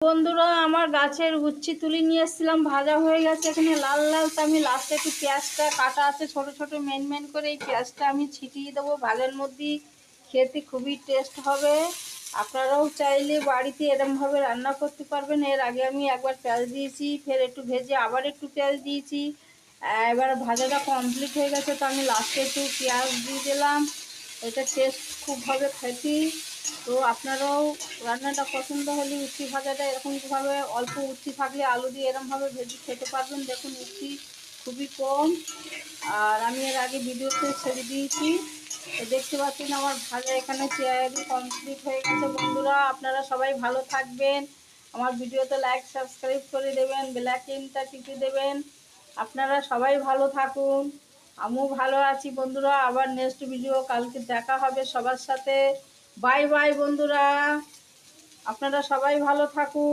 বন্ধুরা, আমার গাছের উচ্ছে তুলে নিয়ে এসেছিলাম, ভাজা হয়ে গেছে এখানে লাল লাল। তো আমি লাস্টে একটু পেঁয়াজটা কাটা আছে ছোট ছোট মেন মেন করে, এই পেঁয়াজটা আমি ছিটিয়ে দেবো ভালের মধ্যে। খেতে খুবই টেস্ট হবে। আপনারাও চাইলে বাড়িতে এরমভাবে রান্না করতে পারবেন। এর আগে আমি একবার পেঁয়াজ দিয়েছি, ফের একটু ভেজে আবার একটু পেঁয়াজ দিয়েছি। এবার ভাজাটা কমপ্লিট হয়ে গেছে, তো আমি লাস্টে একটু পেঁয়াজ দিয়ে দিলাম। এটা টেস্ট খুব হবে খেতে। তো আপনারাও রান্নাটা পছন্দ হলে উচ্ছি ভাজাটা এরকমভাবে অল্প উচ্ছি থাকলে আলু দিয়ে এরকমভাবে ভেজে খেতে পারবেন। দেখুন উচ্ছি খুবই কম, আর আমি এর আগে ভিডিওতে ছেড়ে দিয়েছি। তো দেখতে পাচ্ছেন আমার ভাজা এখানে তৈরি কমপ্লিট হয়ে গেছে। বন্ধুরা, আপনারা সবাই ভালো থাকবেন। আমার ভিডিওতে লাইক সাবস্ক্রাইব করে দেবেন, বেল আইকনটা টিপে দেবেন। আপনারা সবাই ভালো থাকুন, আমিও ভালো আছি। বন্ধুরা, আবার নেক্সট ভিডিও কালকে দেখা হবে সবার সাথে। বাই বাই বন্ধুরা, আপনারা সবাই ভালো থাকুন।